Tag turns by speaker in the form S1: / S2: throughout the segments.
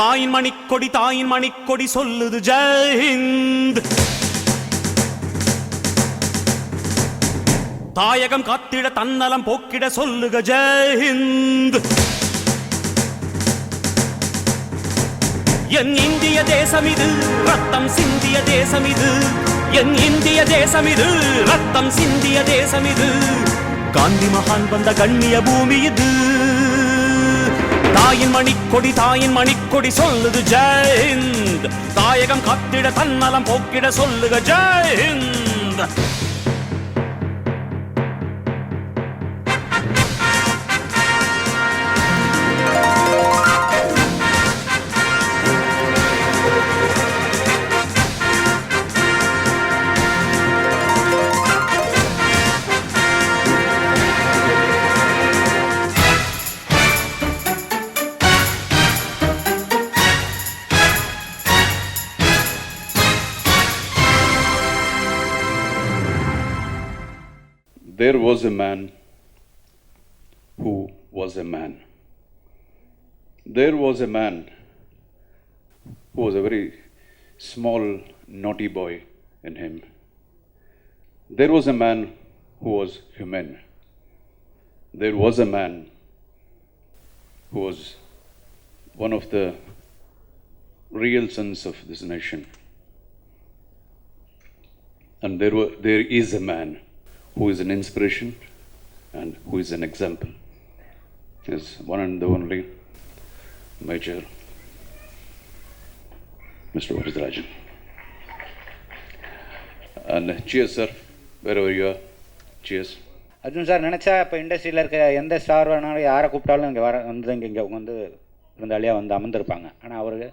S1: தாயின் மணிக்கொடி சொல்லுது ஜெய் ஹிந்த். தாயகம் காத்திட தன்னலம் போக்கிட சொல்லுக ஜெய் ஹிந்த். என் இந்திய தேசம் இது ரத்தம் சிந்திய தேசம் இது, என் இந்திய தேசம் இது ரத்தம் சிந்திய தேசம் இது, காந்தி மகான் வந்த கண்ணிய பூமி இது. தாயின் மணிக்கொடி சொல்லுது ஜெய் ஹிந்த். தாயகம் காத்திட தன்னலம் போக்கிட சொல்லுக Jai Hind.
S2: There was a man who was a man. There was a man who was a very small, naughty boy in him. There was a man who was human. There was a man who was one of the real sons of this nation. And there is a man who is an inspiration and who is an example. Is one and the only Major Mr. Varadarajan. And cheers, sir, wherever you are. Cheers.
S3: Arjun sir நினச்சா இப்போ இண்டஸ்ட்ரியில் இருக்க எந்த star வேணாலும் யாரை கூப்பிட்டாலும் இங்கே இங்கே வந்து விருந்தாளியாக வந்து அமர்ந்திருப்பாங்க. ஆனால் அவருக்கு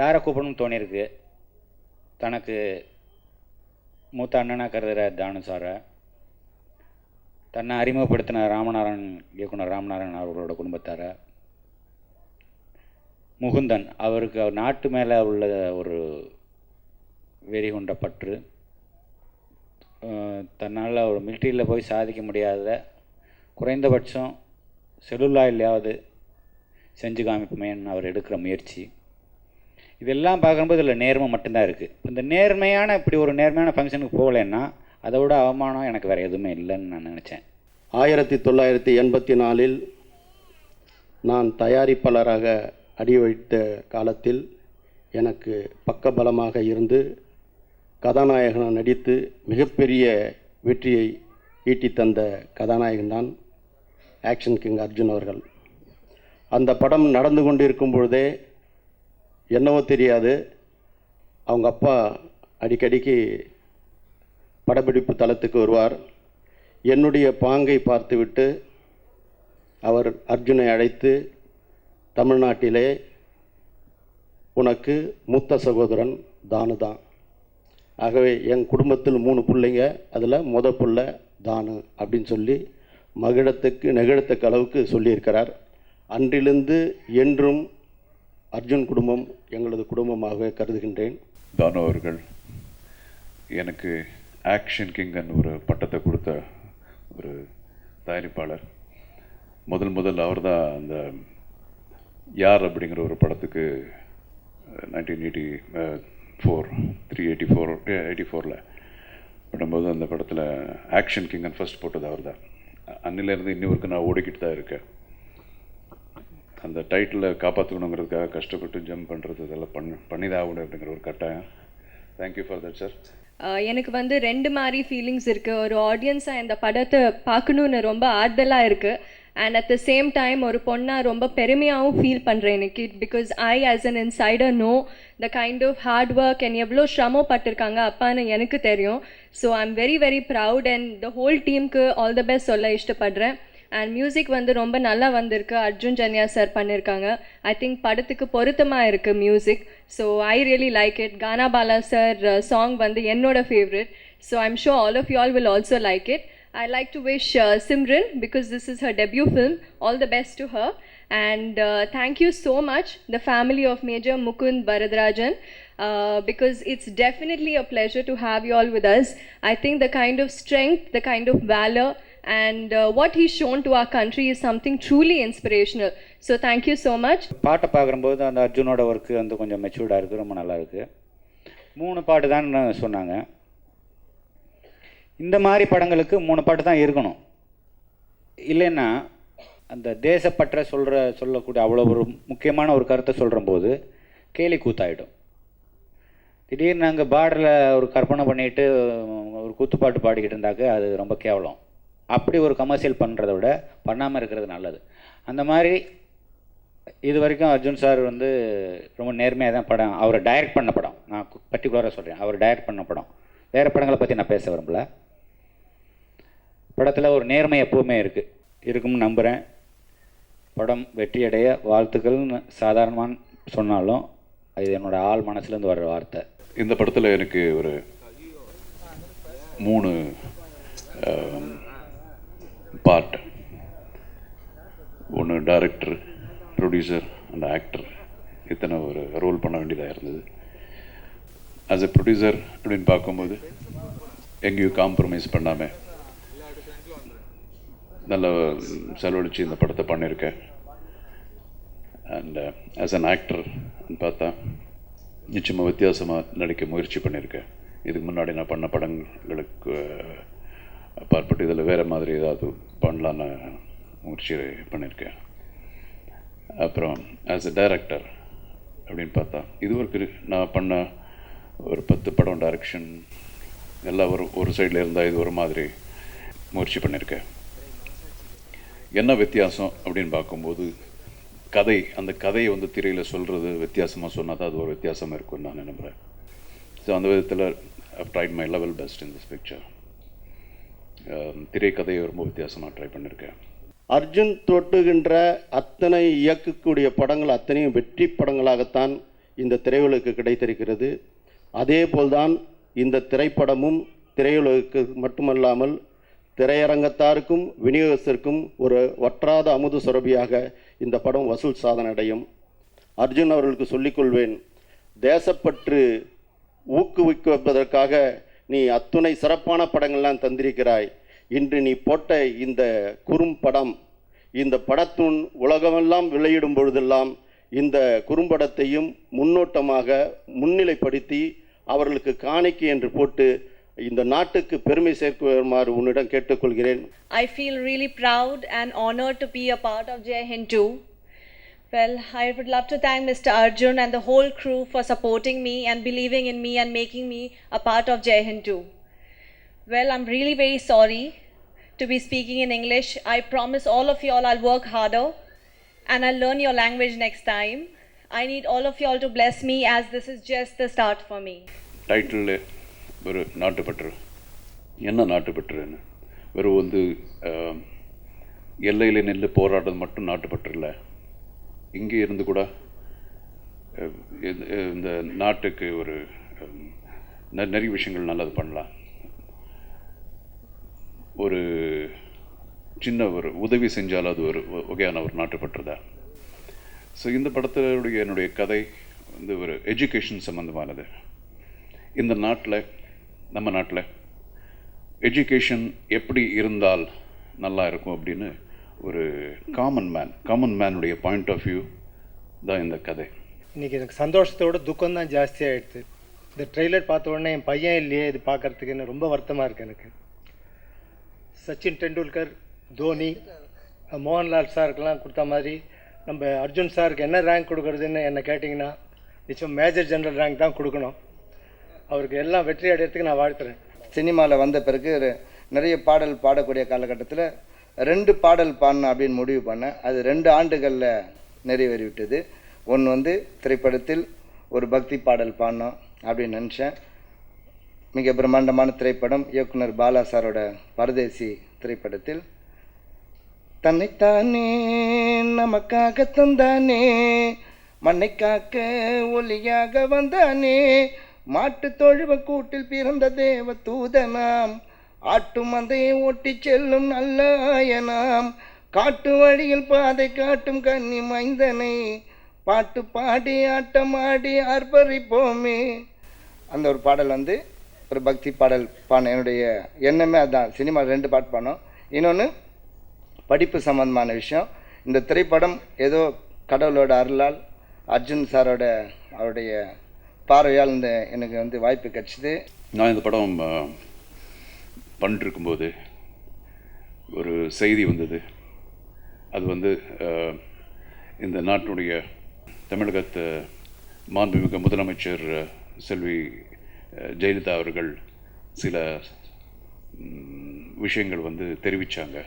S3: யாரை கூப்பிடணும்னு தோணியிருக்கு. தனக்கு மூத்த அண்ணனாக கருதுகிற தானு சாரை, தன்னை அறிமுகப்படுத்தின இயக்குனர் ராமநாராயணன் அவர்களோட குடும்பத்தார, முகுந்தன் அவருக்கு நாட்டு மேலே உள்ள ஒரு வெறி கொண்ட பற்று, தன்னால் ஒரு மிலிட்ரியில் போய் சாதிக்க முடியாத குறைந்தபட்சம் செல்லுலாயிலையாவது செஞ்சு காமிப்போமேன்னு அவர் எடுக்கிற முயற்சி, இதெல்லாம் பார்க்கும்போது இதில் நேர்மை மட்டும்தான் இருக்குது. இந்த நேர்மையான இப்படி ஒரு நேர்மையான ஃபங்க்ஷனுக்கு போகலைன்னா அதை விட அவமானம் எனக்கு வேறு எதுவுமே இல்லைன்னு நான் நினச்சேன்.
S4: 1984 நான் தயாரிப்பாளராக அடி வைத்த காலத்தில் எனக்கு பக்கபலமாக இருந்து கதாநாயகனாக நடித்து மிகப்பெரிய வெற்றியை ஈட்டி தந்த கதாநாயகன்தான் ஆக்ஷன் கிங் அர்ஜுன் அவர்கள். அந்த படம் நடந்து கொண்டிருக்கும் பொழுதே என்னவோ தெரியாது, அவங்க அப்பா அடிக்கடிக்கு படப்பிடிப்பு தளத்துக்கு வருவார். என்னுடைய பாங்கை பார்த்துவிட்டு அவர் அர்ஜுனை அழைத்து, தமிழ்நாட்டிலே உனக்கு மூத்த சகோதரன் தானு தான், ஆகவே என் குடும்பத்தில் 3 பிள்ளைங்க, அதில் புள்ள தானு அப்படின்னு சொல்லி நெகிழத்தக்க அளவுக்கு சொல்லியிருக்கிறார். அன்றிலிருந்து என்றும் அர்ஜுன் குடும்பம் எங்களது குடும்பமாக கருதுகின்றேன்.
S2: தானு அவர்கள் எனக்கு ஆக்ஷன் கிங்கன் ஒரு பட்டத்தை கொடுத்த ஒரு தயாரிப்பாளர். முதல் அவர் தான் அந்த யார் அப்படிங்கிற ஒரு படத்துக்கு 1984 பண்ணும்போது அந்த படத்தில் ஆக்ஷன் கிங்கன் ஃபர்ஸ்ட் போட்டது அவர் தான். அன்னிலேருந்து இன்னி வரைக்கும் நான் ஓடிக்கிட்டு தான் இருக்கேன். அந்த டைட்டிலை காப்பாற்றணுங்கிறதுக்காக கஷ்டப்பட்டு ஜம்ப் பண்ணுறது இதெல்லாம் பண்ணிதான் ஆகணும் அப்படிங்கிற ஒரு கட்டாயம். Thank you for that sir.
S5: எனக்கு வந்து 2 மாதிரி ஃபீலிங்ஸ் இருக்குது. ஒரு ஆடியன்ஸாக இந்த படத்தை பார்க்கணுன்னு ரொம்ப ஆறுதலாக இருக்குது. And at the same time ஒரு பொண்ணாக ரொம்ப பெருமையாகவும் ஃபீல் பண்ணுறேன் எனக்கு. Because I as an insider know the kind of hard work and எவ்வளோ சிரமப்பட்டிருக்காங்க அப்பான்னு எனக்கு தெரியும். So I am very very proud and the whole டீமுக்கு ஆல் த பெஸ்ட் சொல்ல இஷ்டப்படுறேன். அண்ட் மியூசிக் வந்து ரொம்ப நல்லா வந்திருக்கு. அர்ஜுன் ஜன்யா சார் பண்ணியிருக்காங்க. ஐ திங்க் படத்துக்கு பொருத்தமாக இருக்குது music. So I really like it. Gana Bala sir song வந்து என்னோட favourite. So I am sure all of you all will also like it. I like to wish Simran, because this is her debut film, all the best to her. And thank you so much, the family of Major Mukund Varadarajan, because it's definitely a pleasure to have you all with us. I think the kind of strength, the kind of valor and what he's shown to our country is something truly inspirational. So thank you so much.
S3: பாட்டை பார்க்கும்போது அந்த அர்ஜுனோட work வந்து கொஞ்சம் மெச்சூர்டாக இருக்குது, ரொம்ப நல்லா இருக்குது. 3 பாட்டு தான் சொன்னாங்க. இந்த மாதிரி படங்களுக்கு 3 பாட்டு தான் இருக்கணும். இல்லைன்னா அந்த தேசப்பற்ற சொல்லக்கூடிய அவ்வளோ ஒரு முக்கியமான ஒரு கருத்தை சொல்கிற போது கேலி கூத்தாயிடும். திடீர்னு நாங்கள் பார்டரில் ஒரு கற்பனை பண்ணிட்டு ஒரு கூத்துப்பாட்டு பாடிக்கிட்டு இருந்தாக்க அது ரொம்ப கேவலம். அப்படி ஒரு கமர்ஷியல் பண்ணுறத விட பண்ணாமல் இருக்கிறது நல்லது. அந்த மாதிரி இது வரைக்கும் அர்ஜுன் சார் வந்து ரொம்ப நேர்மையாக தான் படம், அவரை டைரக்ட் பண்ண படம், நான் பர்டிகுலராக சொல்கிறேன், அவர் டைரக்ட் பண்ண படம். வேறு படங்களை பற்றி நான் பேச விரும்பல. படத்தில் ஒரு நேர்மை எப்போவுமே இருக்கும்னு நம்புகிறேன். படம் வெற்றியடைய வாழ்த்துக்கள்னு சாதாரணமாக சொன்னாலும் இது என்னோடய ஆள் மனசுலேருந்து வர்ற வார்த்தை.
S2: இந்த படத்தில் எனக்கு ஒரு 3 பார்ட். ஒன்று டைரக்டர், ப்ரொடியூசர் அண்ட் ஆக்டர், இத்தனை ஒரு ரோல் பண்ண வேண்டியதாக இருந்தது. ஆஸ் எ ப்ரொடியூசர் அப்படின்னு பார்க்கும்போது எங்கேயும் காம்ப்ரமைஸ் பண்ணாமல் நல்ல செலவழித்து இந்த படத்தை பண்ணியிருக்கேன். அண்ட் ஆஸ் அன் ஆக்டர் பார்த்தா நிச்சயமாக வித்தியாசமாக நடிக்க முயற்சி பண்ணியிருக்கேன். இதுக்கு முன்னாடி நான் பண்ண படங்களுக்கு அப்பாற்பட்டு இதில் வேறு மாதிரி ஏதாவது பண்ணலான்னு முயற்சி பண்ணியிருக்கேன். அப்புறம் ஆஸ் எ டைரக்டர் அப்படின்னு பார்த்தா இதுவரைக்கும் நான் பண்ண ஒரு 10 படம் டைரக்ஷன் எல்லாம் ஒரு சைடில் இருந்தால் இது ஒரு மாதிரி முயற்சி பண்ணியிருக்கேன். என்ன வித்தியாசம் அப்படின்னு பார்க்கும்போது அந்த கதையை வந்து திரையில் சொல்கிறது வித்தியாசமாக சொன்னால் தான் அது ஒரு வித்தியாசமாக இருக்கும்னு நான் நம்புகிறேன். ஸோ அந்த விதத்தில் I've tried my level best in this picture. திரைக்கதையை ரொம்ப வித்தியாசமாக ட்ரை பண்ணியிருக்கேன்.
S4: அர்ஜுன் தொட்டுகின்ற அத்தனை இயக்கக்கூடிய படங்கள் அத்தனையும் வெற்றி படங்களாகத்தான் இந்த திரையுலகுக்கு கிடைத்திருக்கிறது. அதே போல்தான் இந்த திரைப்படமும் திரையுலகுக்கு மட்டுமல்லாமல் திரையரங்கத்தாருக்கும் விநியோகத்திற்கும் ஒரு வற்றாத அமுது சுரபியாக இந்த படம் வசூல் சாதனை அடையும். அர்ஜுன் அவர்களுக்கு சொல்லிக்கொள்வேன், தேசப்பற்று ஊக்குவிப்பதற்காக நீ அத்துணை சிறப்பான படங்கள்லாம் தந்திருக்கிறாய். இன்று நீ போட்ட இந்த குறும்படம், இந்த படத்தின் உலகமெல்லாம் வெளியிடும் பொழுதெல்லாம் இந்த குறும்படத்தையும் முன்னோட்டமாக முன்னிலைப்படுத்தி அவர்களுக்கு காணிக்கை என்று போட்டு இந்த நாட்டுக்கு பெருமை சேர்க்குமாறு உன்னிடம் கேட்டுக்கொள்கிறேன்.
S6: I feel really proud and honored to be a part of Jai Hind 2. Well, I would love to thank Mr. Arjun and the whole crew for supporting me and believing in me and making me a part of Jai Hind 2. Well, I'm really very sorry to be speaking in English. I promise all of y'all I'll work harder and I'll learn your language next time. I need all of y'all to bless me as this is just the start for me.
S2: Title ஒரு நாட்டுப்பற்று. என்ன நாட்டுப்பற்றுன்னு வெறும் வந்து எல்லையில் நின்று போராடுறது மட்டும் நாட்டுப்பற்று இல்லை. இங்கே இருந்து கூட இந்த நாட்டுக்கு ஒரு நிறைய விஷயங்கள் நல்லது பண்ணலாம். ஒரு சின்ன ஒரு உதவி செஞ்சாலும் அது ஒரு வகையான ஒரு நாட்டுப்பற்று தான். ஸோ இந்த படத்தினுடைய என்னுடைய கதை வந்து ஒரு எஜுகேஷன் சம்மந்தமானது. இந்த நாட்டில், நம்ம நாட்டில் எஜுகேஷன் எப்படி இருந்தால் நல்லா இருக்கும் அப்படின்னு ஒரு காமன் மேனுடைய பாயிண்ட் ஆஃப் வியூ தான் இந்த கதை.
S7: இன்றைக்கி எனக்கு சந்தோஷத்தோட துக்கம் தான் ஜாஸ்தியாகிடுது. இந்த ட்ரெய்லர் பார்த்த உடனே என் பையன் இல்லையே இது பார்க்குறதுக்கு என்ன ரொம்ப வருத்தமாக இருக்குது எனக்கு. சச்சின் டெண்டுல்கர், தோனி, மோகன்லால் சாருக்கெல்லாம் கொடுத்த மாதிரி நம்ம அர்ஜுன் சாருக்கு என்ன ரேங்க் கொடுக்குறதுன்னு என்ன கேட்டிங்கன்னா நிச்சயம் மேஜர் ஜெனரல் ரேங்க் தான் கொடுக்கணும். அவருக்கு எல்லாம் வெற்றி அடையிறதுக்கு நான் வாழ்த்துறேன்.
S8: சினிமாவில் வந்த பிறகு நிறைய பாடல் பாடக்கூடிய காலகட்டத்தில் 2 பாடல் பாடணும் அப்படின்னு முடிவு பண்ணேன். அது 2 ஆண்டுகளில் நிறைவேறிவிட்டது. ஒன்று வந்து திரைப்படத்தில் ஒரு பக்தி பாடல் பாடணும் அப்படின்னு நினச்சேன். மிக பிரம்மாண்டமான திரைப்படம் இயக்குனர் பாலா சாரோட பரதேசி திரைப்படத்தில் தன்னைத்தானே நமக்காக தந்தானே, மண்ணை காக்க ஒளியாக வந்தானே, மாட்டு தொழுவ கூட்டில் பிறந்த தேவ தூதனாம், ஆட்டு மந்தையை ஓட்டி செல்லும் நல்ல ஆயனாம், காட்டு வழியில் பாதை காட்டும் கன்னி மைந்தனை, பாட்டு பாடி ஆட்டமாடி ஆர்ப்பரிப்போமே. அந்த ஒரு பாடல் வந்து ஒரு பக்தி பாடல் பாடின என்னுடைய எண்ணமே அதுதான். சினிமா 2 பாட்டு பாடணும். இன்னொன்று படிப்பு சம்மந்தமான விஷயம். இந்த திரைப்படம் ஏதோ கடவுளோட அருளால் அர்ஜுன் சாரோட அவருடைய பார்வையால் எனக்கு வந்து வாய்ப்பு கிடச்சிது.
S2: நான் இந்த படம் பண்ணிருக்கும்போது ஒரு செய்தி வந்தது. அது வந்து இந்த நாட்டினுடைய தமிழகத்து மாண்புமிகு முதலமைச்சர் செல்வி ஜெயலலிதா அவர்கள் சில விஷயங்கள் வந்து தெரிவித்தாங்க.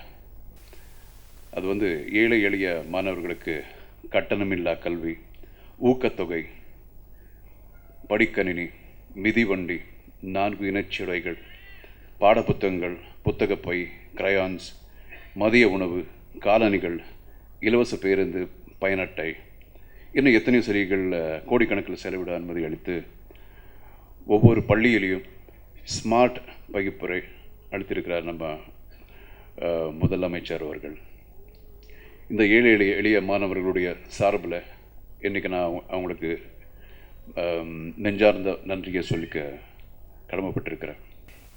S2: அது வந்து ஏழை எளிய மாணவர்களுக்கு கட்டணமில்லா கல்வி, ஊக்கத்தொகை, படிக்கணினி, மிதிவண்டி, 4 இனச்சுடைகள், பாடப்புத்தகங்கள், புத்தகப்பை, கிரையான்ஸ், மதிய உணவு, காலணிகள், இலவச பேருந்து பயண அட்டை, இன்னும் எத்தனையோ சரிகள் கோடிக்கணக்கில் செலவிட அனுமதி அளித்து ஒவ்வொரு பள்ளியிலையும் ஸ்மார்ட் வகுப்பறை அளித்திருக்கிறார் நம்ம முதலமைச்சர் அவர்கள். இந்த ஏழை எளிய மாணவர்களுடைய சார்பில் இன்றைக்கி நான் அவங்களுக்கு நெஞ்சார்ந்த நன்றியை சொல்லிக்க கடமைப்பட்டிருக்கிறேன்.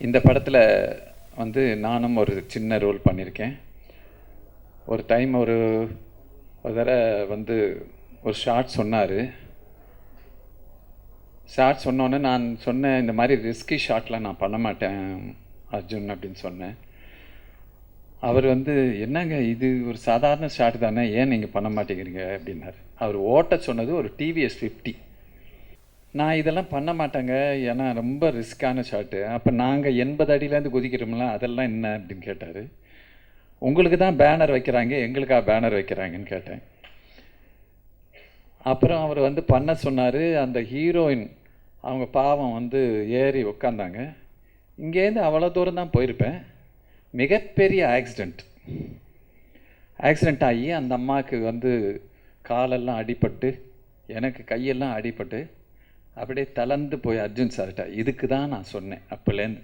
S9: இந்த படத்தில் வந்து நானும் ஒரு சின்ன ரோல் பண்ணியிருக்கேன். ஒரு டைம் ஒரு தடவை வந்து ஒரு ஷார்ட் சொன்னார். ஷார்ட் சொன்னோன்னே நான் சொன்னேன், இந்த மாதிரி ரிஸ்கி ஷார்ட்லாம் நான் பண்ண மாட்டேன் அர்ஜுன் அப்படின்னு சொன்னேன். அவர் வந்து என்னங்க இது ஒரு சாதாரண ஷார்ட் தானே, ஏன் நீங்கள் பண்ண மாட்டேங்கிறீங்க அப்படின்னாரு. அவர் ஓட்ட சொன்னது ஒரு டிவிஎஸ் 50. நான் இதெல்லாம் பண்ண மாட்டேங்க, ஏன்னா ரொம்ப ரிஸ்க்கான ஷார்ட்டு. அப்போ நாங்கள் 80 அடியிலேருந்து குதிக்கிறோம்ல, அதெல்லாம் என்ன அப்படின்னு கேட்டார். உங்களுக்கு தான் பேனர் வைக்கிறாங்க, எங்களுக்கா பேனர் வைக்கிறாங்கன்னு கேட்டேன். அப்புறம் அவர் வந்து பண்ண சொன்னார். அந்த ஹீரோயின் அவங்க பாவம் வந்து ஏறி உட்காந்தாங்க. இங்கேருந்து அவ்வளோ தூரம் தான் போயிருப்பேன். மிகப்பெரிய ஆக்சிடெண்ட் ஆகி அந்த அம்மாவுக்கு வந்து காலெல்லாம் அடிபட்டு, எனக்கு கையெல்லாம் அடிபட்டு அப்படியே தளர்ந்து போய் அர்ஜுன் சார்கிட்ட, இதுக்கு தான் நான் சொன்னேன் அப்போலேருந்து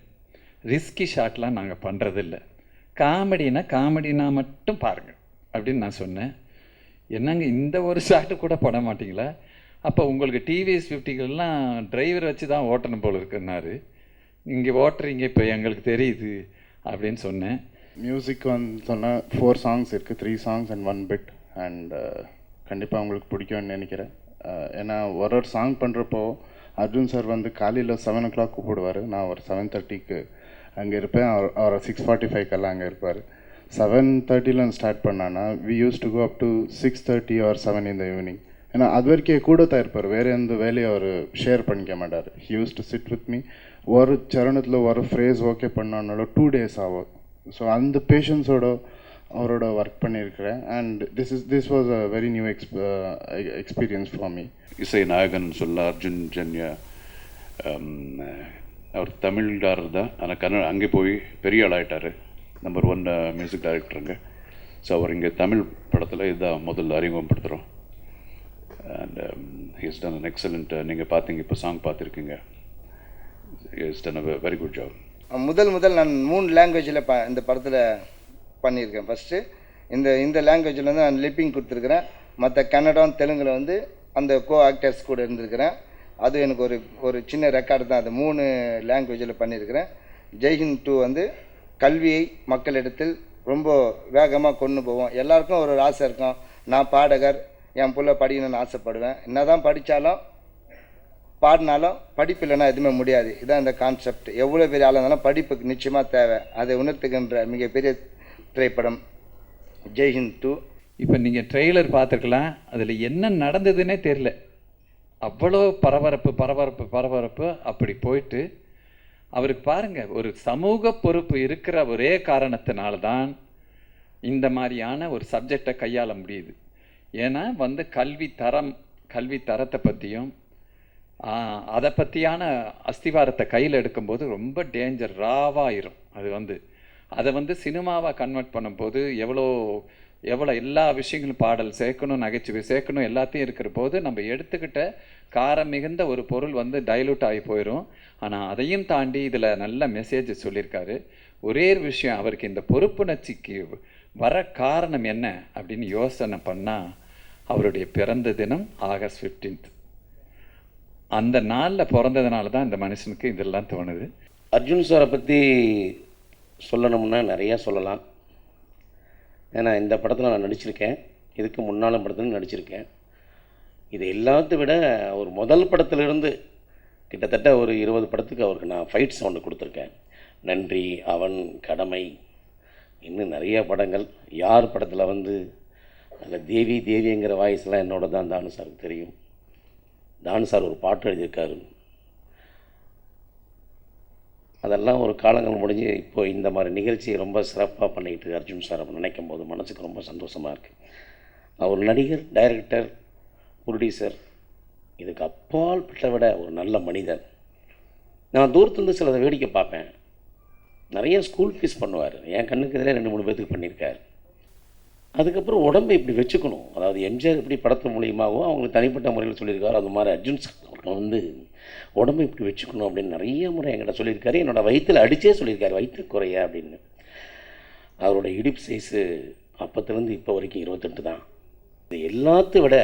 S9: ரிஸ்கி ஷாட்லாம் நாங்கள் பண்ணுறதில்ல, காமெடினா மட்டும் பாருங்கள் அப்படின்னு நான் சொன்னேன். என்னங்க இந்த ஒரு ஷாட்டு கூட போட மாட்டிங்களா? அப்போ உங்களுக்கு டிவிஎஸ் 50கெல்லாம் டிரைவர் வச்சு தான் ஓட்டணும் போல் இருக்குன்னாரு. இங்கே ஓட்டுறீங்க இப்போ எங்களுக்கு தெரியுது அப்படின்னு சொன்னேன்.
S10: மியூசிக் வந்து சொன்னால் 4 சாங்ஸ் இருக்குது, 3 சாங்ஸ் அண்ட் 1 பிட். அண்ட் கண்டிப்பாக உங்களுக்கு பிடிக்கும்னு நினைக்கிறேன். ஏன்னா ஒரு சாங் பண்ணுறப்போ அர்ஜுன் சார் வந்து காலையில் 7 o'clock கூப்பிடுவார். நான் ஒரு 7:30க்கு அங்கே இருப்பேன். அவர் 6:45கெல்லாம் அங்கே இருப்பார். 7:30 ஸ்டார்ட் பண்ணான்னா we use to go up to 6:30 or 7 in the evening. ஏன்னா அது வரைக்கும் கூட தான் இருப்பார், வேறு எந்த வேலையை அவர் ஷேர் பண்ணிக்க மாட்டார். He use to sit with me. ஒரு சரணத்தில் ஒரு ஃப்ரேஸ் ஓகே பண்ணாலும் 2 days ஆகும். ஸோ அந்த பேஷன்ஸோட அவரோட ஒர்க் பண்ணியிருக்கிறேன். And this was a very new experience for me.
S2: இசை நாயகன் சொல்ல அர்ஜுன் ஜன்யா அவர் தமிழ்காரர் தான், ஆனால் அங்கே போய் பெரிய ஆளாயிட்டார், நம்பர் 1 மியூசிக் டைரக்டருங்க. ஸோ அவர் இங்கே தமிழ் படத்தில் இதுதான் முதல்ல அறிமுகப்படுத்துகிறோம். And he's ton an excellent. நீங்கள் பார்த்தீங்க, இப்போ சாங் பார்த்துருக்கீங்க. He's done a very good job.
S8: முதல் நான் 3 லாங்குவேஜில் இந்த படத்தில் பண்ணியிருக்கேன். ஃபஸ்ட்டு இந்த லாங்குவேஜில் வந்து நான் லிப்பிங் கொடுத்துருக்குறேன். மற்ற கன்னடம், தெலுங்கில் வந்து அந்த ஆக்டர்ஸ் கூட இருந்திருக்கிறேன். அது எனக்கு ஒரு சின்ன ரெக்கார்டு தான். அது 3 லாங்குவேஜில் பண்ணியிருக்கிறேன். ஜெய்ஹிந்த் 2 வந்து கல்வியை மக்களிடத்தில் ரொம்ப வேகமாக கொண்டு போவோம். எல்லாருக்கும் ஒரு ஆசை இருக்கும், நான் பாடகர், என் பிள்ளை படிக்கணும்னு ஆசைப்படுவேன். என்ன தான் படித்தாலும் பாடினாலும் படிப்பு இல்லைன்னா எதுவுமே முடியாது. இதுதான் இந்த கான்செப்ட். எவ்வளோ பெரிய ஆளாக இருந்தாலும் படிப்புக்கு நிச்சயமாக தேவை. அதை உணர்த்துகின்ற மிகப்பெரிய திரைப்படம் ஜெய்ஹிந்த் 2.
S9: இப்போ நீங்கள் ட்ரெய்லர் பார்த்துருக்கலாம், அதில் என்ன நடந்ததுன்னே தெரில. அவ்வளோ பரபரப்பு அப்படி போயிட்டு அவருக்கு பாருங்கள், ஒரு சமூக பொறுப்பு இருக்கிற ஒரே காரணத்தினால தான் இந்த மாதிரியான ஒரு சப்ஜெக்டை கையாள முடியுது. ஏன்னா வந்து கல்வி தரத்தை பற்றியும் அதை பற்றியான அஸ்திவாரத்தை கையில் எடுக்கும்போது ரொம்ப டேஞ்சர், ராவாயிரும். அதை வந்து சினிமாவாக கன்வெர்ட் பண்ணும்போது எவ்வளோ எல்லா விஷயங்களும் பாடல் சேர்க்கணும், நகைச்சுவை சேர்க்கணும், எல்லாத்தையும் இருக்கிற போது நம்ம எடுத்துக்கிட்ட காரம் மிகுந்த ஒரு பொருள் வந்து டைலூட் ஆகி போயிடும். ஆனால் அதையும் தாண்டி இதில் நல்ல மெசேஜ் சொல்லியிருக்காரு. ஒரே விஷயம், அவருக்கு இந்த பொறுப்புணர்ச்சிக்கு வர காரணம் என்ன அப்படின்னு யோசனை பண்ணால் அவருடைய பிறந்த தினம் ஆகஸ்ட் 15. அந்த நாளில் பிறந்ததுனால தான் இந்த மனுஷனுக்கு இதெல்லாம் தோணுது.
S4: அர்ஜுன் சாரை பற்றி சொல்லணும்னா நிறையா சொல்லலாம். ஏன்னா இந்த படத்தில் நான் நடிச்சிருக்கேன், இதுக்கு முன்னாலும் படத்தில் நடிச்சிருக்கேன். இது எல்லாத்த விட ஒரு முதல் படத்திலிருந்து கிட்டத்தட்ட ஒரு 20 படத்துக்கு அவருக்கு நான் ஃபைட் சவுண்டு கொடுத்துருக்கேன். நன்றி, அவன், கடமை, இன்னும் நிறைய படங்கள். யார் படத்தில் வந்து அதில் தேவி தேவிங்கிற வாய்ஸ்லாம் என்னோட தான் தானு சாருக்கு தெரியும். தானு சார் ஒரு பாட்டு எழுதியிருக்காரு. அதெல்லாம் ஒரு காலங்கள் முடிஞ்சு இப்போ இந்த மாதிரி நிகழ்ச்சியை ரொம்ப சிறப்பாக பண்ணிக்கிட்டு அர்ஜுன் சார் அப்போ நினைக்கும் போது மனசுக்கு ரொம்ப சந்தோஷமாக இருக்குது. அவர் நடிகர், டைரக்டர், ப்ரொடியூசர், இதுக்கு அப்பால் பட்ட விட ஒரு நல்ல மனிதர். நான் தூரத்துலேருந்து சிலதை வேடிக்கை பார்ப்பேன். நிறைய ஸ்கூல் ஃபீஸ் பண்ணுவார். என் கண்ணுக்கு எதிரே 2-3 பேத்துக்கு பண்ணியிருக்கார். அதுக்கப்புறம் உடம்பை இப்படி வச்சுக்கணும். அதாவது எம்ஜிஆர் எப்படி படத்து மூலியமாகவும் அவங்களுக்கு தனிப்பட்ட முறையில் சொல்லியிருக்காரு, அது மாதிரி அர்ஜுன் சார் அவர்கள் வந்து உடம்பை இப்படி வச்சுக்கணும் அப்படின்னு நிறைய முறை என்கிட்ட சொல்லியிருக்காரு. என்னோடய வயிற்றில் அடித்தே சொல்லியிருக்காரு, வயிற்று குறைய அப்படின்னு. அவரோட இடுப்பு சைஸு அப்பத்துலேருந்து இப்போ வரைக்கும் 28 தான். இது எல்லாத்த விட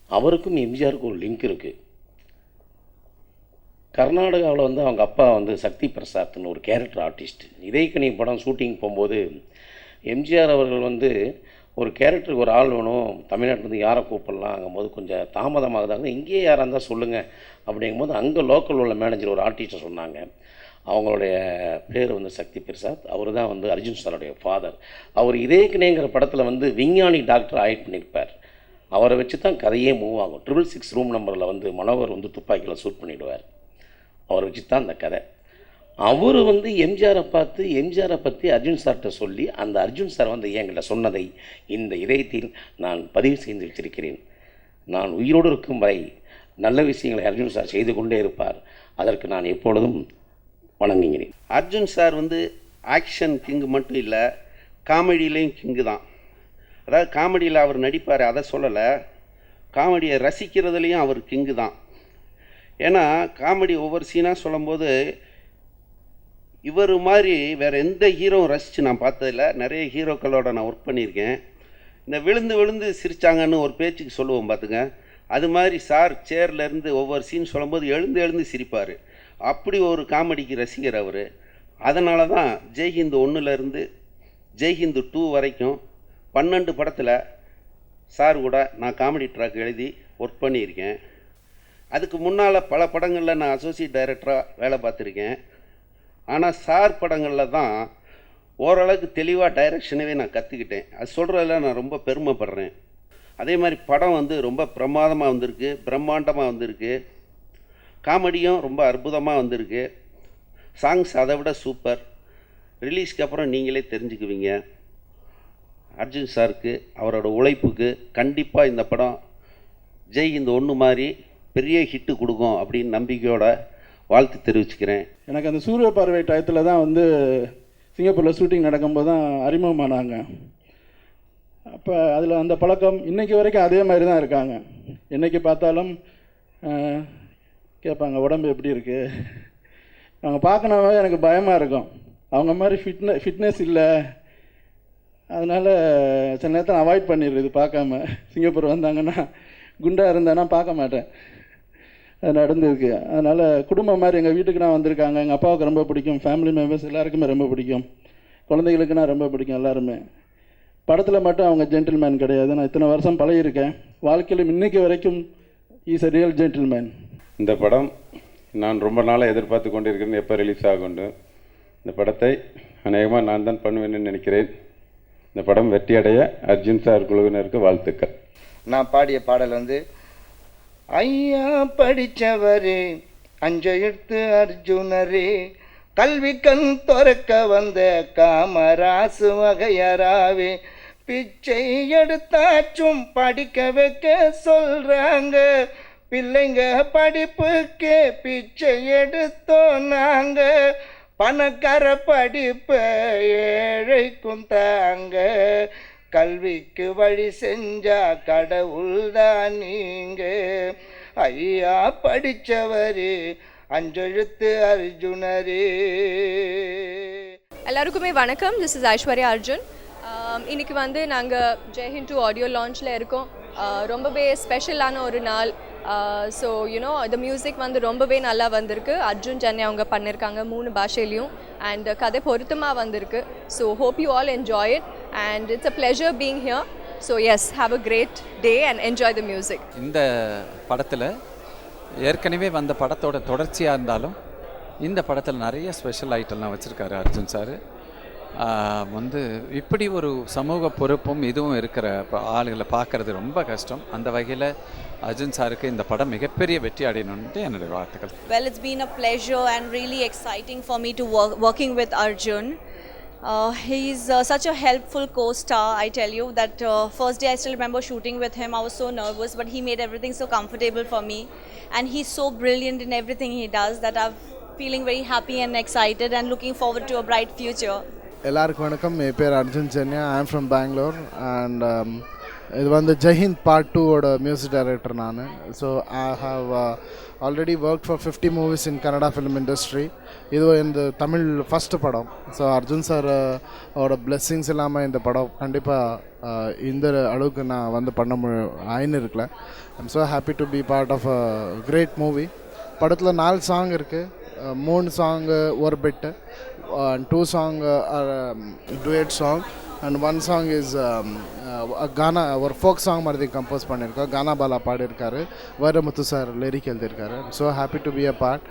S4: அவருக்கும் எம்ஜிஆருக்கும் ஒரு லிங்க் இருக்குது. கர்நாடகாவில் வந்து அவங்க அப்பா வந்து சக்தி பிரசாத்னு ஒரு கேரக்டர் ஆர்டிஸ்ட். இதயக்கனி படம் ஷூட்டிங் போகும்போது எம்ஜிஆர் அவர்கள் வந்து ஒரு கேரக்டருக்கு ஒரு ஆள் வேணும், தமிழ்நாட்டிலேருந்து யாரை கூப்பிடலாங்கும்போது கொஞ்சம் தாமதமாகுதாங்க, இங்கேயே யாராக இருந்தால் சொல்லுங்கள் அப்படிங்கும்போது அங்கே லோக்கல் உள்ள மேனேஜர் ஒரு ஆர்டிஸ்ட்டை சொன்னாங்க. அவங்களுடைய பேர் வந்து சக்தி பிரசாத். அவர் தான் வந்து அர்ஜுன் சாருடைய ஃபாதர். அவர் இதயக்கனிங்கிற படத்தில் வந்து விஞ்ஞானி டாக்டர் ஆக்ட் பண்ணியிருப்பார். அவரை வச்சு தான் கதையே மூவ் ஆகும். 666 ரூம் நம்பரில் வந்து மனோகர் வந்து துப்பாக்கியில் ஷூட் பண்ணிவிடுவார். அவரை வச்சு தான் அந்த கதை. அவர் வந்து எம்ஜிஆரை பார்த்து எம்ஜிஆரை பற்றி அர்ஜுன் சார்கிட்ட சொல்லி அந்த அர்ஜுன் சார் வந்து என்கிட்ட சொன்னதை இந்த இதயத்தில் நான் பதிவு செய்து வச்சிருக்கிறேன். நான் உயிரோடு இருக்கும் வரை நல்ல விஷயங்களை அர்ஜுன் சார் செய்து கொண்டே இருப்பார். அதற்கு நான் எப்பொழுதும் வணங்குகிறேன்.
S11: அர்ஜுன் சார் வந்து ஆக்ஷன் கிங்கு மட்டும் இல்லை, காமெடியிலையும் கிங்கு தான். அதாவது காமெடியில் அவர் நடிப்பார், அதை சொல்லலை, காமெடியை ரசிக்கிறதுலேயும் அவர் கிங்கு தான். ஏன்னா காமெடி ஒவ்வொரு சீனாக சொல்லும்போது இவர் மாதிரி வேறு எந்த ஹீரோவும் ரசித்து நான் பார்த்ததில்ல. நிறைய ஹீரோக்களோட நான் ஒர்க் பண்ணியிருக்கேன். இந்த விழுந்து விழுந்து சிரித்தாங்கன்னு ஒரு பேச்சுக்கு சொல்லுவோம் பார்த்துங்க, அது மாதிரி சார் சேர்லேருந்து ஒவ்வொரு சீன் சொல்லும்போது எழுந்து எழுந்து சிரிப்பார். அப்படி ஒரு காமெடிக்கு ரசிகர் அவர். அதனால தான் ஜெய்ஹிந்து 1லேருந்து ஜெய்ஹிந்து 2 வரைக்கும் 12 படத்தில் சார் கூட நான் காமெடி ட்ராக் எழுதி ஒர்க் பண்ணியிருக்கேன். அதுக்கு முன்னால் பல படங்களில் நான் அசோசியேட் டைரக்டராக வேலை பார்த்துருக்கேன். ஆனால் சார் படங்களில் தான் ஓரளவுக்கு தெளிவாக டைரக்ஷனவே நான் கற்றுக்கிட்டேன். அது சொல்கிறதில் நான் ரொம்ப பெருமைப்படுறேன். அதே மாதிரி படம் வந்து ரொம்ப பிரமாதமாக வந்திருக்கு, பிரம்மாண்டமாக வந்திருக்கு. காமெடியும் ரொம்ப அற்புதமாக வந்திருக்கு. சாங்ஸ் அதை விட சூப்பர். ரிலீஸ்க்கு அப்புறம் நீங்களே தெரிஞ்சுக்குவீங்க. அர்ஜுன் சாருக்கு அவரோட உழைப்புக்கு கண்டிப்பாக இந்த படம் ஜெய்ஹிந்த் 1 மாதிரி பெரிய ஹிட்டு கொடுக்கும் அப்படின்னு நம்பிக்கையோட வாழ்த்து தெரிவிச்சுக்கிறேன்.
S12: எனக்கு அந்த சூரிய பார்வை டயத்தில் தான் வந்து சிங்கப்பூரில் ஷூட்டிங் நடக்கும்போது தான் அறிமுகமானாங்க. அப்போ அதில் அந்த பழக்கம் இன்றைக்கி வரைக்கும் அதே மாதிரி தான் இருக்காங்க. என்றைக்கு பார்த்தாலும் கேட்பாங்க உடம்பு எப்படி இருக்குது. அவங்க பார்க்கணுமே எனக்கு பயமாக இருக்கும். அவங்க மாதிரி ஃபிட்னஸ் இல்லை, அதனால் சில நேரத்தில் அவாய்ட் பண்ணிடுறது பார்க்காம. சிங்கப்பூர் வந்தாங்கன்னா குண்டாக இருந்தானா பார்க்க மாட்டேன். அது நடந்திருக்கு. அதனால் குடும்பம் மாதிரி எங்கள் வீட்டுக்கு நான் வந்திருக்காங்க. எங்கள் அப்பாவுக்கு ரொம்ப பிடிக்கும், ஃபேமிலி மெம்பர்ஸ் எல்லாருக்குமே ரொம்ப பிடிக்கும், குழந்தைகளுக்குனா ரொம்ப பிடிக்கும் எல்லாருமே. படத்தில் மட்டும் அவங்க ஜென்டில்மேன் கிடையாது. நான் இத்தனை வருஷம் பழகியிருக்கேன். வாழ்க்கையில் இன்றைக்கி வரைக்கும் இஸ் அ ரியல் ஜென்டில்மேன்.
S2: இந்த படம் நான் ரொம்ப நாளாக எதிர்பார்த்து கொண்டிருக்கிறேன், எப்போ ரிலீஸ் ஆகுண்டு. இந்த படத்தை அநேகமாக நான் தான் பண்ணுவேன்னு நினைக்கிறேன். இந்த படம் வெற்றியடைய அர்ஜுன் சார் குழுவினருக்கு வாழ்த்துக்கள்.
S8: நான் பாடிய பாடல் வந்து ஐயா படித்தவரே அஞ்செழுத்து அர்ஜுனரே கல்வி கண் துறக்க வந்த காமராசு வகையராவே பிச்சை எடுத்தாச்சும் படிக்க வைக்க சொல்கிறாங்க பிள்ளைங்க படிப்புக்கே பிச்சை எடுத்தோம் நாங்கள் பணக்கார படிப்பை ஏழைக்கும் தாங்க கல்விக்கு வழி செஞ்சா கடவுள் தான் நீங்க ஐயா படித்தவரே அஞ்செழுத்து அர்ஜுனரே.
S5: எல்லாருக்குமே வணக்கம். This is Aishwarya Arjun. இன்றைக்கி வந்து நாங்கள் ஜெய்ஹிந்த் 2 ஆடியோ லான்ச்சில் இருக்கோம். ரொம்பவே ஸ்பெஷலான ஒரு நாள். ஸோ யூனோ இந்த மியூசிக் வந்து ரொம்பவே நல்லா வந்திருக்கு. அர்ஜுன் ஜன்னே அவங்க பண்ணியிருக்காங்க 3 பாஷையிலையும். அண்ட் கதை பொருத்தமாக வந்திருக்கு. So hope you all enjoy it. and it's a pleasure being here. So yes, have a great day and enjoy the music.
S9: இந்த படத்தில் ஏற்கனவே வந்த படத்தோட தொடர்ச்சியாக இருந்தாலும் இந்த படத்தில் நிறைய ஸ்பெஷல் ஐட்டம்லாம் வச்சுருக்காரு அர்ஜுன் சார். வந்து இப்படி ஒரு சமூக பொறுப்பும் இதுவும் இருக்கிற ஆளுகளை பார்க்குறது ரொம்ப கஷ்டம். அந்த வகையில் அர்ஜுன் சாருக்கு இந்த படம் மிகப்பெரிய வெற்றி அடையணும்னு என்னுடைய வாழ்த்துக்கள்.
S6: Well, it's been a pleasure and really exciting for me to working with Arjun. He's such a helpful co-star. I tell you that first day I still remember shooting with him. I was so nervous, but he made everything so comfortable for me, and he's so brilliant in everything he does that I'm feeling very happy and excited and looking forward to a bright future.
S13: எல்லாருக்கும் வணக்கம். என் பேர் அர்ஜுன் சென்னியா. ஐ am from Bangalore and இது வந்து ஜெய்ஹிந்த் part 2ஓட music director நான். So I have already work for 50 movies in Kannada film industry. இது இந்த Tamil first படம். So Arjun sir அவரோட பிளெஸ்ஸிங்ஸ் இல்லாமல் இந்த படம் கண்டிப்பாக இந்த அளவுக்கு நான் வந்து ஆயின்னு இருக்கல. I'm so happy to be part of a great movie. படத்தில் 4 சாங் இருக்குது. 3 சாங்கு ஒரு bit, 2 song duet song, and 1 song is gaana ஒரு ஃபோக் சாங் மாதிரி கம்போஸ் பண்ணியிருக்கோம். கானா பாலா பாடியிருக்காரு, வைரமுத்து சார் லிரிக் எழுதியிருக்காரு. So happy to be a part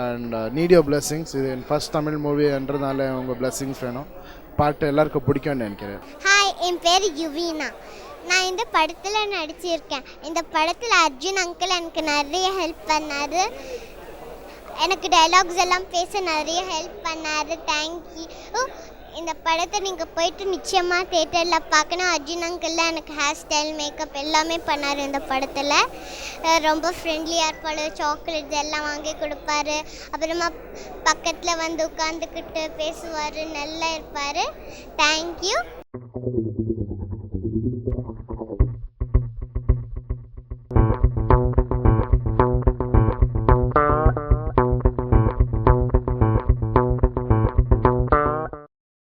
S13: and need your blessings. இது என் ஃபர்ஸ்ட் தமிழ் மூவின்றதுனால உங்கள் பிளெஸிங்ஸ் வேணும். பாட்டு எல்லாருக்கும் பிடிக்கும்னு நினைக்கிறேன்.
S14: ஹாய், என் பேர் யுவீனா. நான் இந்த படத்தில் நடிச்சிருக்கேன். இந்த படத்தில் அர்ஜுன் அங்கிள் எனக்கு நிறைய ஹெல்ப் பண்ணார். எனக்கு டைலாக்ஸ் எல்லாம் பேச நிறைய ஹெல்ப் பண்ணார். தேங்க்யூ. இந்த படத்தை நீங்கள் போயிட்டு நிச்சயமாக தேட்டரில் பார்க்கணும். அர்ஜுன் அங்கிள் எனக்கு ஹேர் ஸ்டைல், மேக்கப் எல்லாமே பண்ணார் இந்த படத்தில். ரொம்ப ஃப்ரெண்ட்லியாக இருப்பார். சாக்லேட்ஸ் எல்லாம் வாங்கி கொடுப்பாரு. அப்புறமா பக்கத்தில் வந்து உட்காந்துக்கிட்டு பேசுவார். நல்லா இருப்பார். தேங்க்யூ.